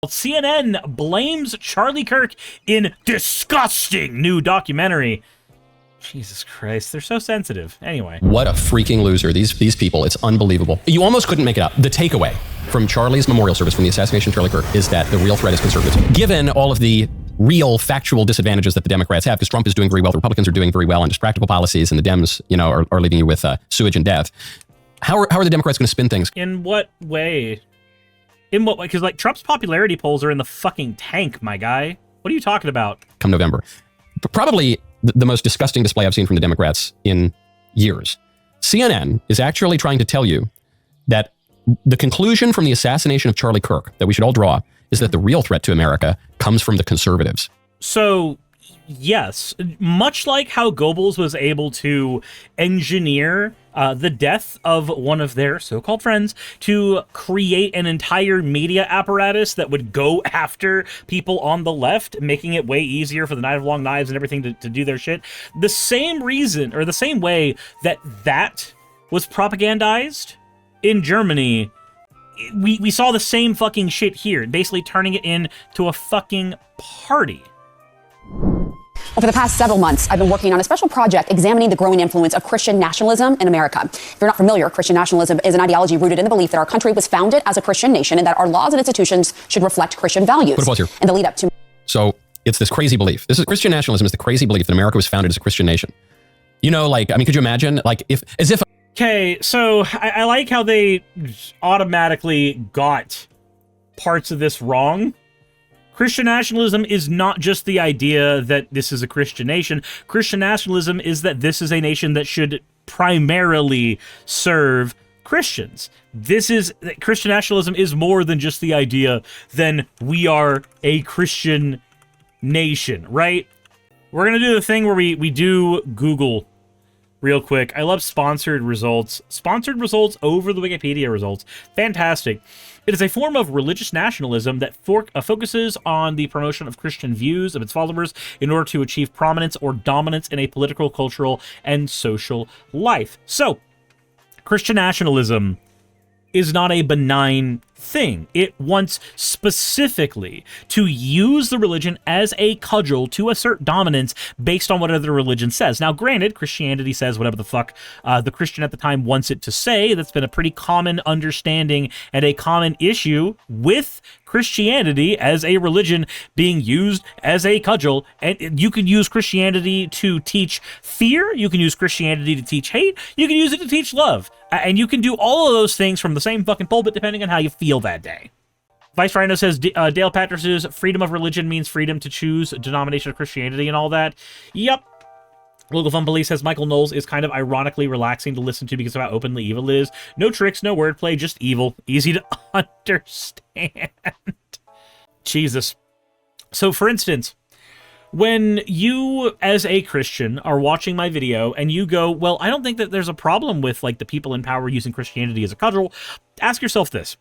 CNN blames Charlie Kirk in disgusting new documentary. Jesus Christ, they're so sensitive. Anyway. What a freaking loser. These people, it's unbelievable. You almost couldn't make it up. The takeaway from Charlie's memorial service from the assassination of Charlie Kirk is that the real threat is conservatism. Given all of the real factual disadvantages that the Democrats have, because Trump is doing very well, the Republicans are doing very well on just practical policies, and the Dems, you know, are leaving you with sewage and death. How are the Democrats going to spin things? In what way? In what way? Because, like, Trump's popularity polls are in the fucking tank, my guy. What are you talking about? Come November. Probably the most disgusting display I've seen from the Democrats in years. CNN is actually trying to tell you that the conclusion from the assassination of Charlie Kirk that we should all draw is that the real threat to America comes from the conservatives. So, yes, much like how Goebbels was able to engineer the death of one of their so-called friends to create an entire media apparatus that would go after people on the left, making it way easier for the Night of Long Knives and everything to do their shit. The same reason, or the same way that was propagandized in Germany, we saw the same fucking shit here, basically turning it into a fucking party. Well, for the past several months, I've been working on a special project examining the growing influence of Christian nationalism in America. If you're not familiar, Christian nationalism is an ideology rooted in the belief that our country was founded as a Christian nation and that our laws and institutions should reflect Christian values. Put a pause here. In the lead up to... So it's this crazy belief. Christian nationalism is the crazy belief that America was founded as a Christian nation. You know, like, I mean, could you imagine, like, as if... Okay, so I like how they automatically got parts of this wrong. Christian nationalism is not just the idea that this is a Christian nation. Christian nationalism is that this is a nation that should primarily serve Christians. Christian nationalism is more than just the idea that we are a Christian nation, right? We're going to do the thing where we do Google real quick. I love sponsored results. Sponsored results over the Wikipedia results. Fantastic. It is a form of religious nationalism that focuses on the promotion of Christian views of its followers in order to achieve prominence or dominance in a political, cultural, and social life. So, Christian nationalism is not a benign thing. It wants specifically to use the religion as a cudgel to assert dominance based on what other religion says. Now, granted, Christianity says whatever the fuck the Christian at the time wants it to say. That's been a pretty common understanding and a common issue with Christianity as a religion being used as a cudgel. And you can use Christianity to teach fear. You can use Christianity to teach hate. You can use it to teach love. And you can do all of those things from the same fucking pulpit depending on how you feel that day. Vice Rhino says, Dale Patters's freedom of religion means freedom to choose a denomination of Christianity and all that. Yep. Local Fun Police says Michael Knowles is kind of ironically relaxing to listen to because of how openly evil it is. No tricks, no wordplay, just evil. Easy to understand. Jesus. So, for instance, when you, as a Christian, are watching my video and you go, well, I don't think that there's a problem with, like, the people in power using Christianity as a cudgel, ask yourself this.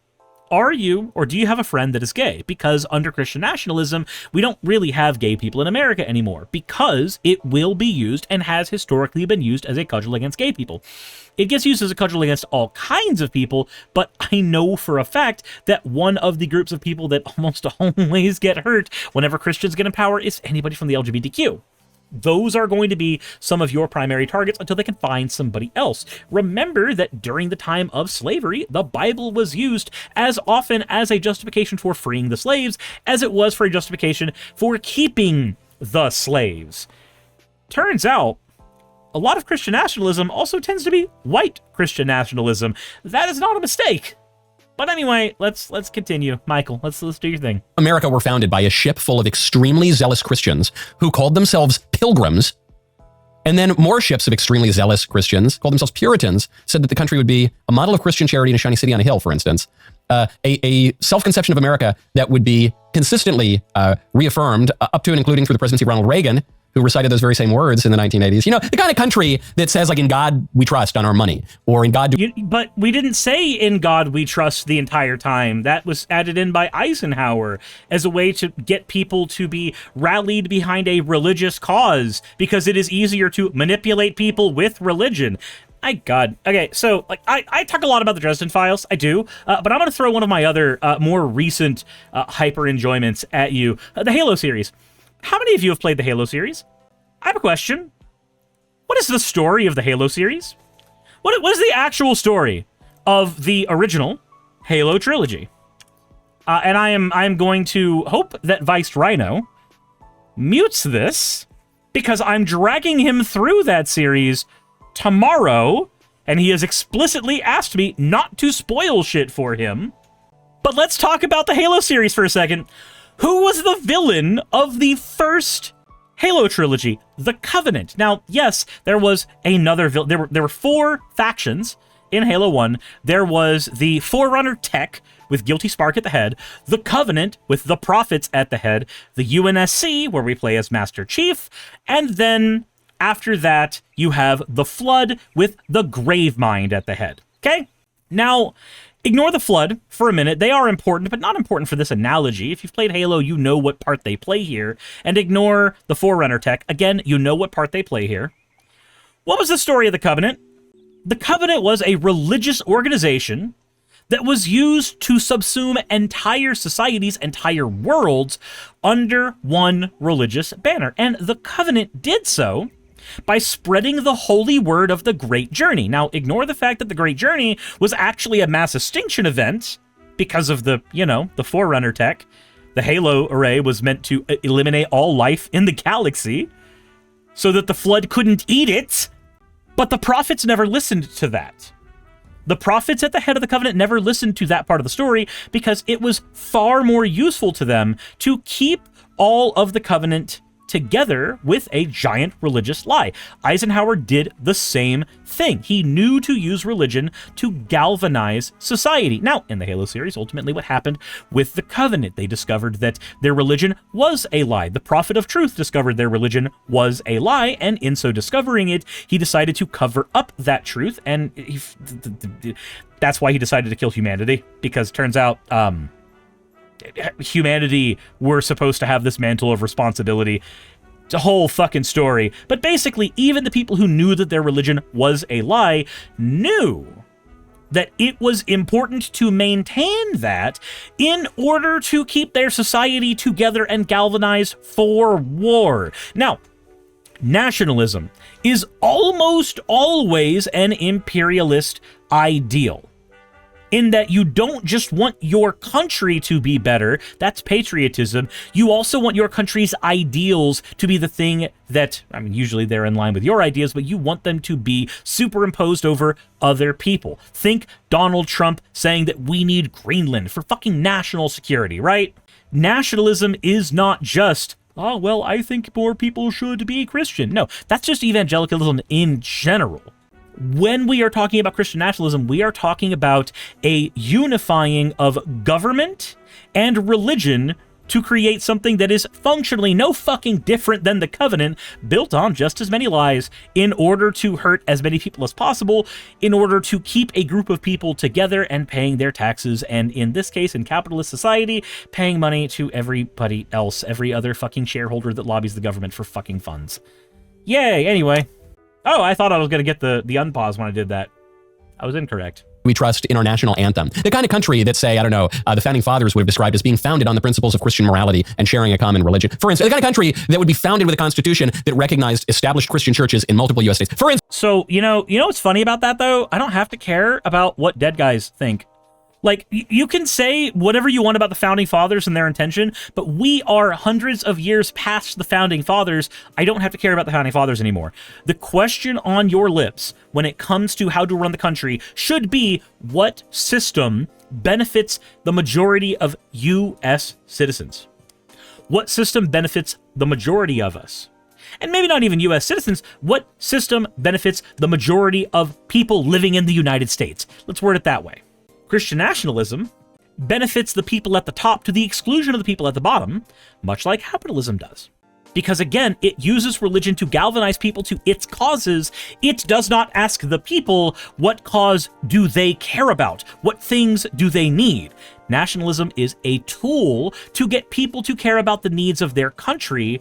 Are you, or do you have a friend that is gay? Because under Christian nationalism, we don't really have gay people in America anymore because it will be used and has historically been used as a cudgel against gay people. It gets used as a cudgel against all kinds of people, but I know for a fact that one of the groups of people that almost always get hurt whenever Christians get in power is anybody from the LGBTQ. Those are going to be some of your primary targets until they can find somebody else. Remember that during the time of slavery, the Bible was used as often as a justification for freeing the slaves as it was for a justification for keeping the slaves. Turns out, a lot of Christian nationalism also tends to be white Christian nationalism. That is not a mistake. But anyway, let's continue. Michael, let's do your thing. America were founded by a ship full of extremely zealous Christians who called themselves pilgrims. And then more ships of extremely zealous Christians called themselves Puritans, said that the country would be a model of Christian charity in a shiny city on a hill, for instance. A self-conception of America that would be consistently reaffirmed up to and including through the presidency of Ronald Reagan, who recited those very same words in the 1980s. You know, the kind of country that says, like, in God we trust on our money, or in God... But we didn't say in God we trust the entire time. That was added in by Eisenhower as a way to get people to be rallied behind a religious cause, because it is easier to manipulate people with religion. My God. Okay, so like I talk a lot about the Dresden Files. I do, but I'm going to throw one of my other more recent hyper enjoyments at you. The Halo series. How many of you have played the Halo series? I have a question. What is the story of the Halo series? What is the actual story of the original Halo trilogy? And I am going to hope that Vice Rhino mutes this because I'm dragging him through that series tomorrow, and he has explicitly asked me not to spoil shit for him. But let's talk about the Halo series for a second. Who was the villain of the first Halo trilogy? The Covenant. Now, yes, there was another villain. There were 4 factions in Halo 1. There was the Forerunner Tech with Guilty Spark at the head, the Covenant with the Prophets at the head, the UNSC, where we play as Master Chief, and then after that, you have the Flood with the Gravemind at the head. Okay? Now, ignore the Flood for a minute. They are important, but not important for this analogy. If you've played Halo, you know what part they play here. And ignore the Forerunner Tech. Again, you know what part they play here. What was the story of the Covenant? The Covenant was a religious organization that was used to subsume entire societies, entire worlds, under one religious banner. And the Covenant did so by spreading the holy word of the Great Journey. Now, ignore the fact that the Great Journey was actually a mass extinction event because of the Forerunner Tech. The Halo array was meant to eliminate all life in the galaxy so that the Flood couldn't eat it. But the prophets never listened to that. The prophets at the head of the Covenant never listened to that part of the story because it was far more useful to them to keep all of the Covenant together with a giant religious lie. Eisenhower did the same thing. He knew to use religion to galvanize society. Now, in the Halo series, ultimately what happened with the Covenant? They discovered that their religion was a lie. The Prophet of Truth discovered their religion was a lie, and in so discovering it, he decided to cover up that truth, and that's why he decided to kill humanity, because it turns out humanity were supposed to have this mantle of responsibility. It's a whole fucking story. But basically, even the people who knew that their religion was a lie knew that it was important to maintain that in order to keep their society together and galvanize for war. Now, nationalism is almost always an imperialist ideal, in that you don't just want your country to be better, that's patriotism, you also want your country's ideals to be the thing that, I mean, usually they're in line with your ideas, but you want them to be superimposed over other people. Think Donald Trump saying that we need Greenland for fucking national security, right? Nationalism is not just, oh, well, I think more people should be Christian. No, that's just evangelicalism in general. When we are talking about Christian nationalism, we are talking about a unifying of government and religion to create something that is functionally no fucking different than the Covenant, built on just as many lies in order to hurt as many people as possible, in order to keep a group of people together and paying their taxes, and in this case, in capitalist society, paying money to everybody else, every other fucking shareholder that lobbies the government for fucking funds. Yay, anyway. Oh, I thought I was going to get the unpause when I did that. I was incorrect. We trust in our national anthem. The kind of country that, say, I don't know, the founding fathers would have described as being founded on the principles of Christian morality and sharing a common religion. For instance, the kind of country that would be founded with a constitution that recognized established Christian churches in multiple U.S. states. For instance. So, you know what's funny about that, though? I don't have to care about what dead guys think. Like, you can say whatever you want about the founding fathers and their intention, but we are hundreds of years past the founding fathers. I don't have to care about the founding fathers anymore. The question on your lips when it comes to how to run the country should be, what system benefits the majority of U.S. citizens? What system benefits the majority of us? And maybe not even U.S. citizens, what system benefits the majority of people living in the United States? Let's word it that way. Christian nationalism benefits the people at the top to the exclusion of the people at the bottom, much like capitalism does. Because again, it uses religion to galvanize people to its causes. It does not ask the people, what cause do they care about? What things do they need? Nationalism is a tool to get people to care about the needs of their country,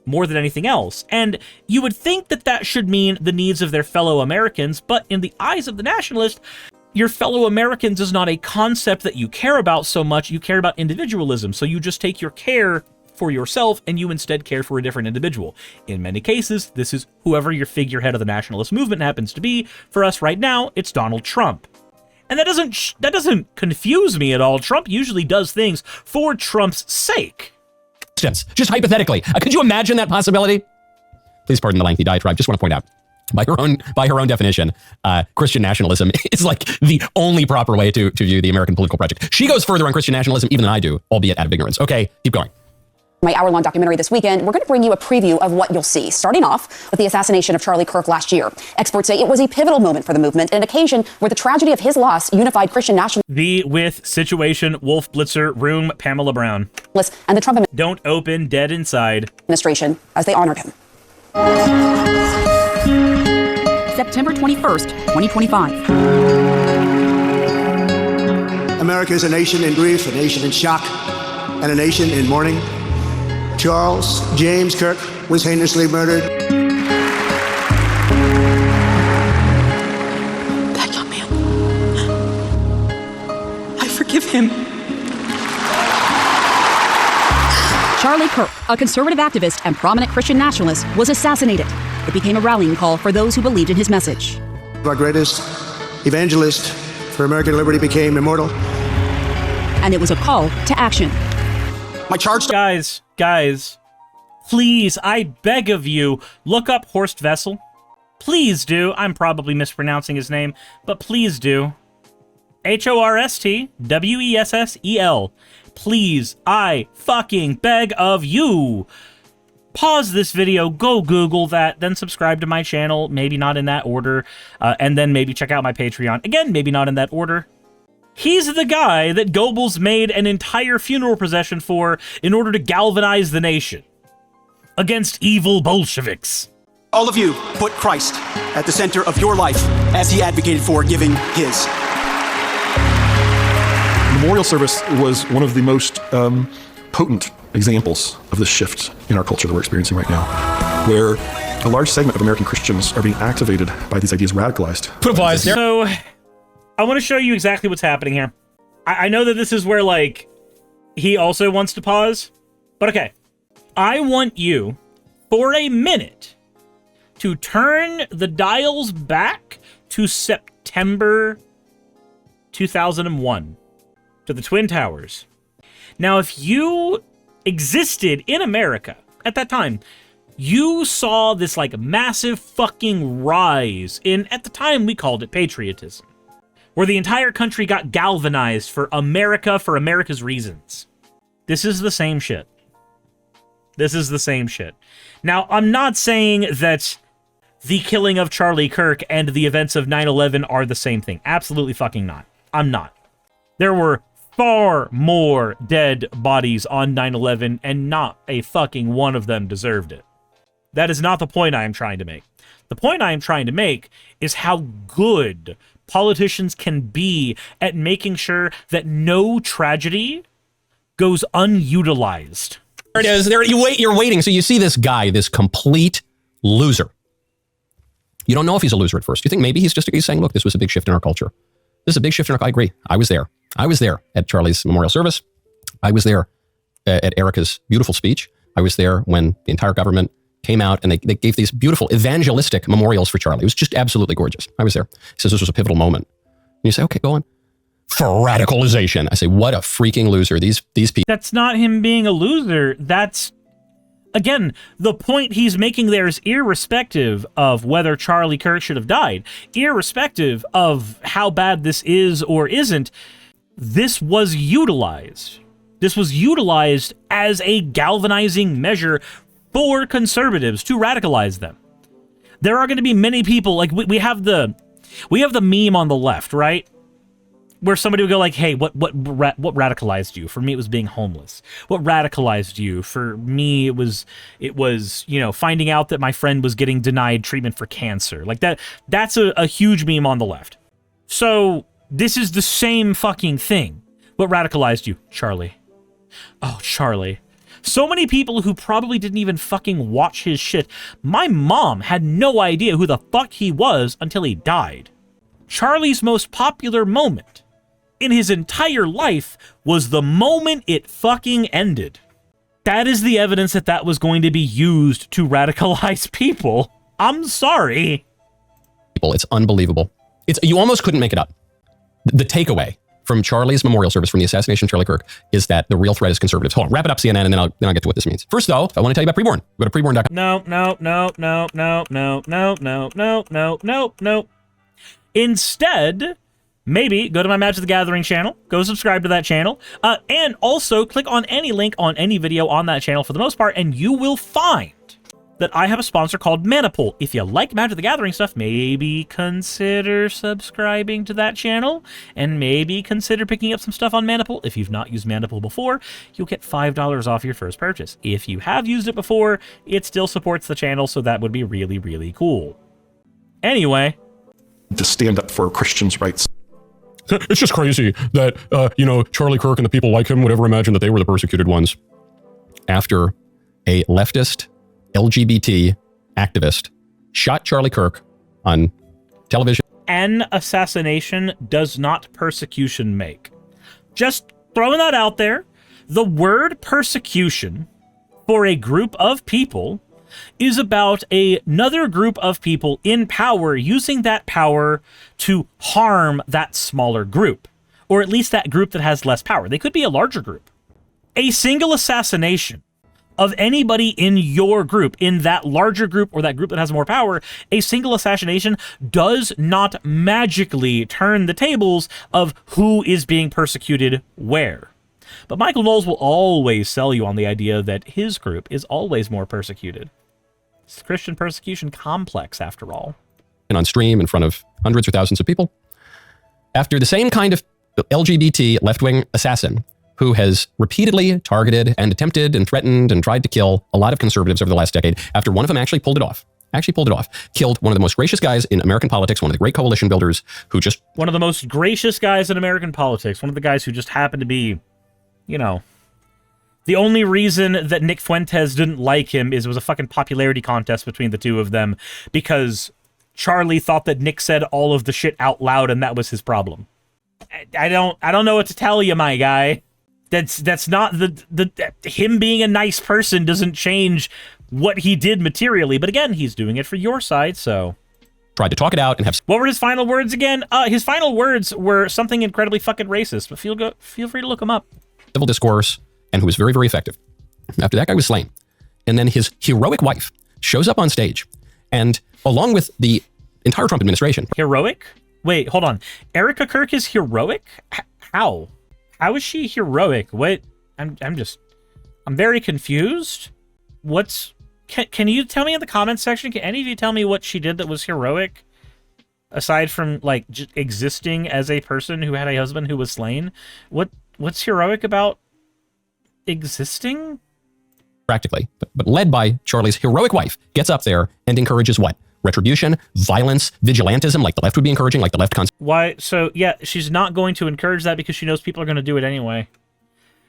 more than anything else. And you would think that that should mean the needs of their fellow Americans, but in the eyes of the nationalist, your fellow Americans is not a concept that you care about so much. You care about individualism. So you just take your care for yourself and you instead care for a different individual. In many cases, this is whoever your figurehead of the nationalist movement happens to be. For us right now, it's Donald Trump. And that doesn't confuse me at all. Trump usually does things for Trump's sake. Just hypothetically, could you imagine that possibility? Please pardon the lengthy diatribe. Just want to point out, by her own definition, Christian nationalism is like the only proper way to view the American political project. She goes further on Christian nationalism even than I do, albeit out of ignorance. Okay, keep going. My hour-long documentary this weekend, we're going to bring you a preview of what you'll see, starting off with the assassination of Charlie Kirk last year. Experts say it was a pivotal moment for the movement, an occasion where the tragedy of his loss unified Christian nationalists. The with situation, Wolf Blitzer, room, Pamela Brown. And the Trump Don't open, dead inside. administration as they honored him. September 21st, 2025. America is a nation in grief, a nation in shock, and a nation in mourning. Charles James Kirk was heinously murdered. That young man, I forgive him. Charlie Kirk, a conservative activist and prominent Christian nationalist, was assassinated. It became a rallying call for those who believed in his message. Our greatest evangelist for American liberty became immortal. And it was a call to action. My charge. Guys, please, I beg of you, look up Horst Wessel. Please do. I'm probably mispronouncing his name, but please do. HORSTWESSEL. Please, I fucking beg of you. Pause this video, go Google that, then subscribe to my channel, maybe not in that order, and then maybe check out my Patreon. Again, maybe not in that order. He's the guy that Goebbels made an entire funeral procession for in order to galvanize the nation against evil Bolsheviks. All of you put Christ at the center of your life as he advocated for giving his. Memorial service was one of the most potent examples of this shift in our culture that we're experiencing right now, where a large segment of American Christians are being activated by these ideas, radicalized. Put a pause there. So, I want to show you exactly what's happening here. I know that this is where, like, he also wants to pause, but okay. I want you, for a minute, to turn the dials back to September 2001, to the Twin Towers. Now, if you existed in America at that time, you saw this, like, massive fucking rise in, at the time, we called it patriotism, where the entire country got galvanized for America, for America's reasons. This is the same shit. This is the same shit. Now, I'm not saying that the killing of Charlie Kirk and the events of 9/11 are the same thing. Absolutely fucking not. I'm not. There were far more dead bodies on 9/11, and not a fucking one of them deserved it. That is not the point I am trying to make. The point I am trying to make is how good politicians can be at making sure that no tragedy goes unutilized. There it is. There you're waiting. So you see this guy, this complete loser. You don't know if he's a loser at first. You think maybe he's saying, look, this was a big shift in our culture. This is a big shift in our. I agree. I was there. I was there at Charlie's memorial service. I was there at Erica's beautiful speech. I was there when the entire government came out and they gave these beautiful evangelistic memorials for Charlie. It was just absolutely gorgeous. I was there. He says this was a pivotal moment. And you say, okay, go on. For radicalization. I say, what a freaking loser. These people. That's not him being a loser. That's, again, the point he's making there is irrespective of whether Charlie Kirk should have died, irrespective of how bad this is or isn't, this was utilized. This was utilized as a galvanizing measure for conservatives to radicalize them. There are going to be many people, like we have the meme on the left, right? Where somebody would go like, hey, what radicalized you? For me, it was being homeless. What radicalized you? For me, it was, you know, finding out that my friend was getting denied treatment for cancer. Like that's a huge meme on the left. So this is the same fucking thing. What radicalized you? Charlie. Oh, Charlie. So many people who probably didn't even fucking watch his shit. My mom had no idea who the fuck he was until he died. Charlie's most popular moment in his entire life was the moment it fucking ended. That is the evidence that that was going to be used to radicalize people. I'm sorry. It's unbelievable. You almost couldn't make it up. The takeaway from Charlie's memorial service from the assassination of Charlie Kirk is that the real threat is conservatives. Hold on, wrap it up, CNN, and then I'll get to what this means. First, though, I want to tell you about Preborn. Go to preborn.com. No. Instead, maybe go to my Magic the Gathering channel, go subscribe to that channel, and also click on any link on any video on that channel for the most part, and you will find that I have a sponsor called Manipool. If you like Magic the Gathering stuff, maybe consider subscribing to that channel, and maybe consider picking up some stuff on Manipool. If you've not used Manipool before, you'll get $5 off your first purchase. If you have used it before, it still supports the channel, so that would be really, really cool. Anyway. To stand up for Christians' rights. It's just crazy that, Charlie Kirk and the people like him would ever imagine that they were the persecuted ones. After a leftist LGBT activist shot Charlie Kirk on television. An assassination does not persecution make. Just throwing that out there. The word persecution for a group of people is about another group of people in power using that power to harm that smaller group, or at least that group that has less power. They could be a larger group. A single assassination of anybody in your group, in that larger group or that group that has more power, a single assassination does not magically turn the tables of who is being persecuted where. But Michael Knowles will always sell you on the idea that his group is always more persecuted. It's the Christian persecution complex, after all. And on stream in front of hundreds or thousands of people. After the same kind of LGBT left-wing assassin who has repeatedly targeted and attempted and threatened and tried to kill a lot of conservatives over the last decade, after one of them actually pulled it off, killed one of the most gracious guys in American politics, one of the great coalition builders who just... One of the most gracious guys in American politics, one of the guys who just happened to be, the only reason that Nick Fuentes didn't like him is it was a fucking popularity contest between the two of them because Charlie thought that Nick said all of the shit out loud and that was his problem. I don't know what to tell you, my guy. That's not him being a nice person doesn't change what he did materially, but again, he's doing it for your side, so... Tried to talk it out and have... What were his final words again? His final words were something incredibly fucking racist, but feel free to look him up. Civil discourse, and who was very, very effective. After that guy was slain, and then his heroic wife shows up on stage, and along with the entire Trump administration... Heroic? Wait, hold on. Erica Kirk is heroic? How? How is she heroic? What? I'm very confused. Can you tell me in the comments section? Can any of you tell me what she did that was heroic? Aside from, like, existing as a person who had a husband who was slain? What's heroic about existing? Practically. But led by Charlie's heroic wife, gets up there and encourages what? Retribution, violence, vigilantism, like the left would be encouraging, like the left... Why? So, yeah, she's not going to encourage that because she knows people are going to do it anyway.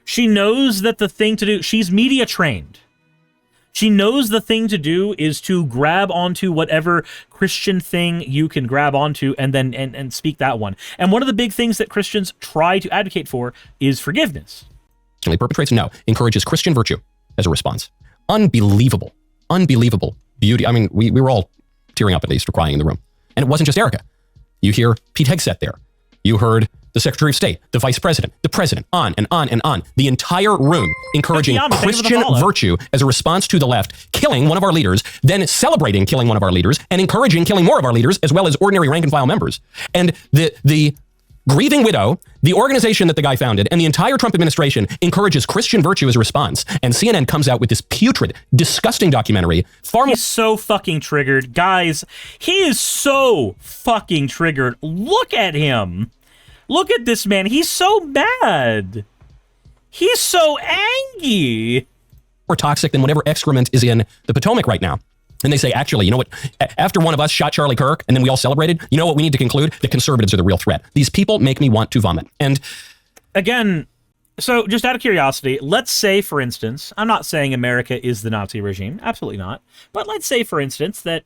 She knows that the thing to do... She's media trained. She knows the thing to do is to grab onto whatever Christian thing you can grab onto and then and speak that one. And one of the big things that Christians try to advocate for is forgiveness. Perpetrates, no, encourages Christian virtue as a response. Unbelievable beauty. I mean, we were all tearing up at least or crying in the room. And it wasn't just Erica. You hear Pete Hegseth there. You heard the Secretary of State, the Vice President, the President, on and on and on. The entire room encouraging Christian virtue as a response to the left, killing one of our leaders, then celebrating killing one of our leaders, and encouraging killing more of our leaders, as well as ordinary rank and file members. And the grieving widow, the organization that the guy founded, and the entire Trump administration encourages Christian virtue as a response. And CNN comes out with this putrid, disgusting documentary. He's so fucking triggered. Guys, he is so fucking triggered. Look at him. Look at this man. He's so mad. He's so angry. More toxic than whatever excrement is in the Potomac right now. And they say, actually, you know what? After one of us shot Charlie Kirk and then we all celebrated, you know what we need to conclude? The conservatives are the real threat. These people make me want to vomit. And again, So, just out of curiosity, let's say, for instance, I'm not saying America is the Nazi regime, absolutely not, but let's say, for instance, that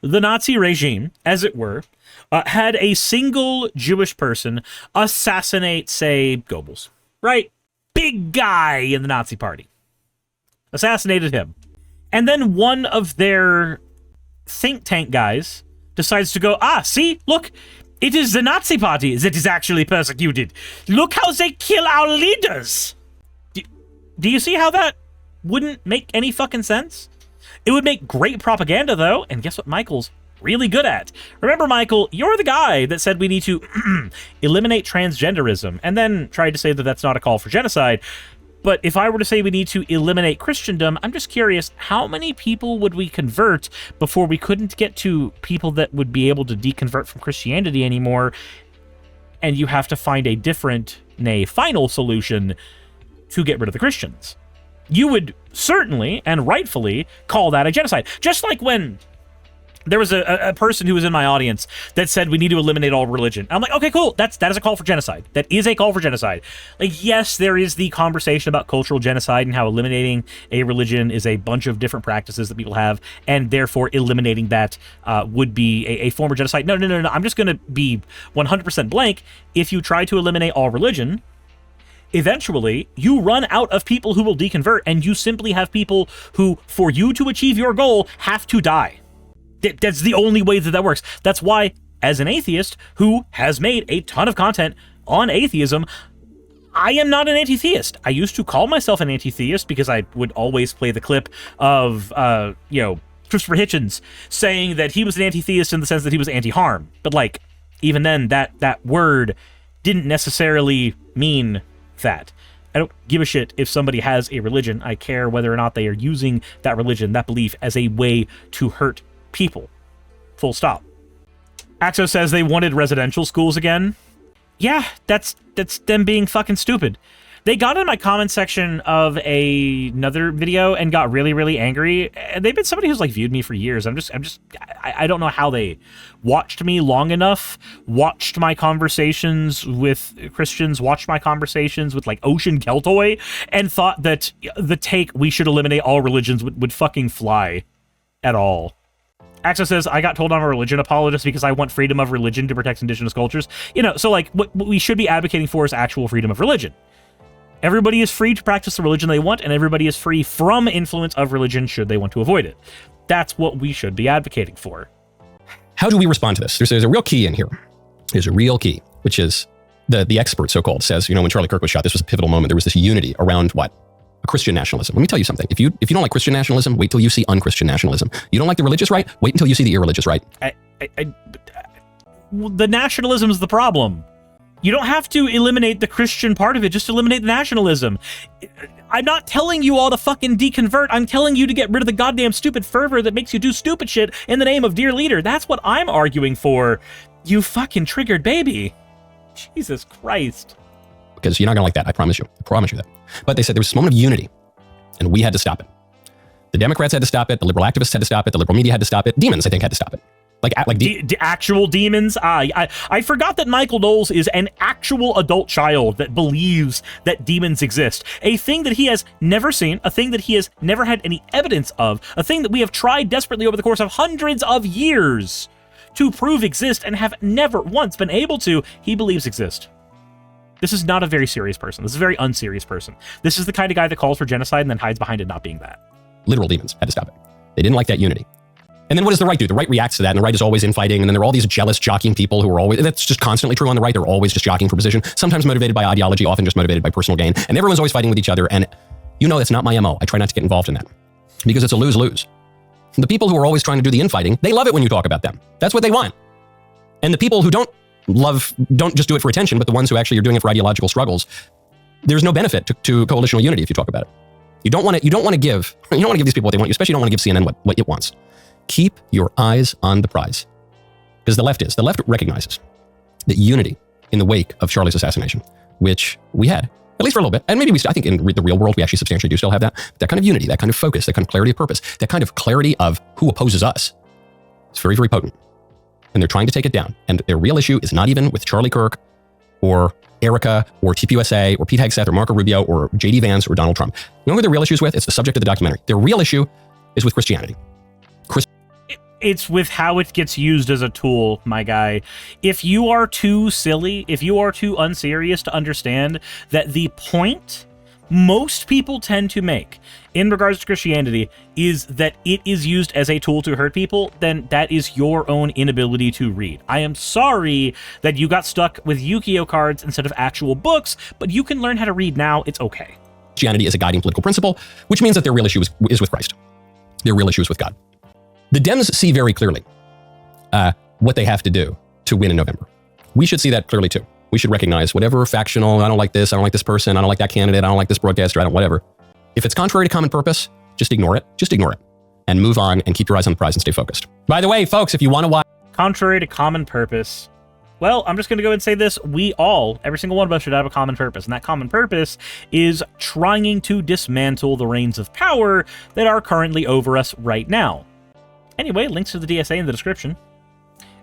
the Nazi regime, as it were, had a single Jewish person assassinate, say, Goebbels, right? Big guy in the Nazi party. Assassinated him. And then one of their think tank guys decides to go, see, look, it is the Nazi party that is actually persecuted. Look how they kill our leaders. Do you see how that wouldn't make any fucking sense? It would make great propaganda, though, and guess what Michael's really good at? Remember, Michael, you're the guy that said we need to eliminate transgenderism, and then tried to say that that's not a call for genocide. But if I were to say we need to eliminate Christendom, I'm just curious, how many people would we convert before we couldn't get to people that would be able to deconvert from Christianity anymore, and you have to find a different, nay, final solution to get rid of the Christians? You would certainly, and rightfully, call that a genocide. Just like when there was a person who was in my audience that said we need to eliminate all religion. I'm like, okay, cool. That is a call for genocide. That is a call for genocide. Like, yes, there is the conversation about cultural genocide and how eliminating a religion is a bunch of different practices that people have, and therefore eliminating that would be a form of genocide. No. I'm just going to be 100% blank. If you try to eliminate all religion, eventually you run out of people who will deconvert, and you simply have people who, for you to achieve your goal, have to die. That's the only way that works. That's why, as an atheist who has made a ton of content on atheism, I am not an anti-theist. I used to call myself an anti-theist because I would always play the clip of, Christopher Hitchens saying that he was an anti-theist in the sense that he was anti-harm. But, like, even then, that word didn't necessarily mean that. I don't give a shit if somebody has a religion. I care whether or not they are using that religion, that belief, as a way to hurt people. Full stop. Axo says they wanted residential schools again. Yeah, that's them being fucking stupid. They got in my comment section of another video and got really, really angry. And they've been somebody who's like viewed me for years. I don't know how they watched me long enough, watched my conversations with Christians, watched my conversations with like Ocean Keltoy, and thought that the take we should eliminate all religions would fucking fly at all. Axo says, I got told I'm a religion apologist because I want freedom of religion to protect indigenous cultures. So like what we should be advocating for is actual freedom of religion. Everybody is free to practice the religion they want, and everybody is free from influence of religion should they want to avoid it. That's what we should be advocating for. How do we respond to this? There's a real key in here. There's a real key, which is the expert, so-called, says, when Charlie Kirk was shot, this was a pivotal moment. There was this unity around what? A Christian nationalism. Let me tell you something. If you don't like Christian nationalism, wait till you see unchristian nationalism. You don't like the religious right? Wait until you see the irreligious right. The nationalism is the problem. You don't have to eliminate the Christian part of it, just eliminate the nationalism. I'm not telling you all to fucking deconvert. I'm telling you to get rid of the goddamn stupid fervor that makes you do stupid shit in the name of dear leader. That's what I'm arguing for. You fucking triggered baby. Jesus Christ. Because you're not gonna like that, I promise you. I promise you that. But they said there was this moment of unity, and we had to stop it. The Democrats had to stop it, the liberal activists had to stop it, the liberal media had to stop it, demons, I think, had to stop it. Like actual demons? I forgot that Michael Knowles is an actual adult child that believes that demons exist. A thing that he has never seen, a thing that he has never had any evidence of, a thing that we have tried desperately over the course of hundreds of years to prove exist and have never once been able to, he believes exist. This is not a very serious person. This is a very unserious person. This is the kind of guy that calls for genocide and then hides behind it not being that. Literal demons had to stop it. They didn't like that unity. And then what does the right do? The right reacts to that, and the right is always infighting, and then there are all these jealous, jockeying people who are always, that's just constantly true on the right, they're always just jockeying for position, sometimes motivated by ideology, often just motivated by personal gain, and everyone's always fighting with each other, and that's not my MO. I try not to get involved in that, because it's a lose-lose. The people who are always trying to do the infighting, they love it when you talk about them. That's what they want. And the people who don't just do it for attention, but the ones who actually are doing it for ideological struggles, there's no benefit to coalitional unity if you talk about it. You don't want to give these people what they want. You especially don't want to give CNN what it wants. Keep your eyes on the prize. Because the left recognizes that unity in the wake of Charlie's assassination, which we had, at least for a little bit, and maybe I think in the real world, we actually substantially do still have that kind of unity, that kind of focus, that kind of clarity of purpose, that kind of clarity of who opposes us. It's very, very potent. And they're trying to take it down. And their real issue is not even with Charlie Kirk or Erica or TPUSA or Pete Hegseth or Marco Rubio or JD Vance or Donald Trump. You know who their real issue is with? It's the subject of the documentary. Their real issue is with Christianity. It's with how it gets used as a tool, my guy. If you are too silly, if you are too unserious to understand that the point most people tend to make in regards to Christianity is that it is used as a tool to hurt people, then that is your own inability to read. I am sorry that you got stuck with Yu-Gi-Oh cards instead of actual books, but you can learn how to read now. It's okay. Christianity is a guiding political principle, which means that their real issue is with Christ. Their real issue is with God. The Dems see very clearly what they have to do to win in November. We should see that clearly too. We should recognize whatever factional, I don't like this person, I don't like that candidate, I don't like this broadcaster, I don't whatever. If it's contrary to common purpose, just ignore it. Just ignore it. And move on and keep your eyes on the prize and stay focused. By the way, folks, if you want to watch... Contrary to common purpose. Well, I'm just going to go ahead and say this. We all, every single one of us, should have a common purpose. And that common purpose is trying to dismantle the reins of power that are currently over us right now. Anyway, links to the DSA in the description.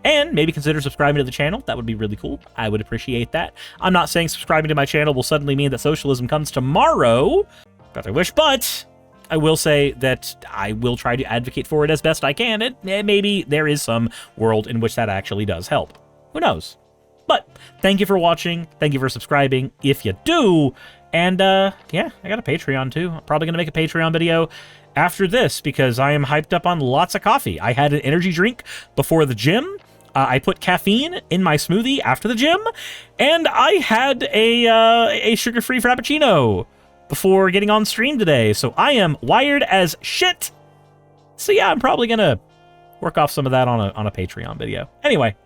And maybe consider subscribing to the channel. That would be really cool. I would appreciate that. I'm not saying subscribing to my channel will suddenly mean that socialism comes tomorrow. But I wish, but I will say that I will try to advocate for it as best I can. And maybe there is some world in which that actually does help. Who knows? But thank you for watching. Thank you for subscribing if you do. And yeah, I got a Patreon too. I'm probably going to make a Patreon video after this because I am hyped up on lots of coffee. I had an energy drink before the gym. I put caffeine in my smoothie after the gym. And I had a sugar-free Frappuccino before getting on stream today. So I am wired as shit. So yeah, I'm probably going to work off some of that on a Patreon video. Anyway,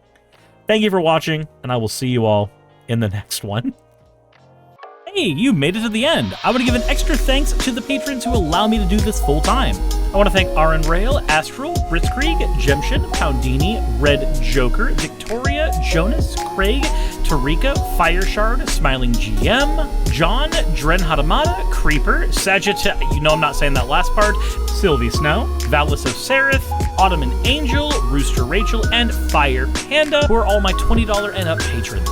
thank you for watching, and I will see you all in the next one. Hey, you made it to the end. I want to give an extra thanks to the patrons who allow me to do this full time. I want to thank Aaron Rail, Astral, Britzkrieg, Jemshin, Poundini, Red Joker, Victoria, Jonas, Craig, Tarika, Fireshard, Smiling GM, John, Dren Hadamada, Creeper, Sagitta, you know I'm not saying that last part, Sylvie Snow, Valis of Seraph, Ottoman Angel, Rooster Rachel, and Fire Panda, who are all my $20 and up patrons.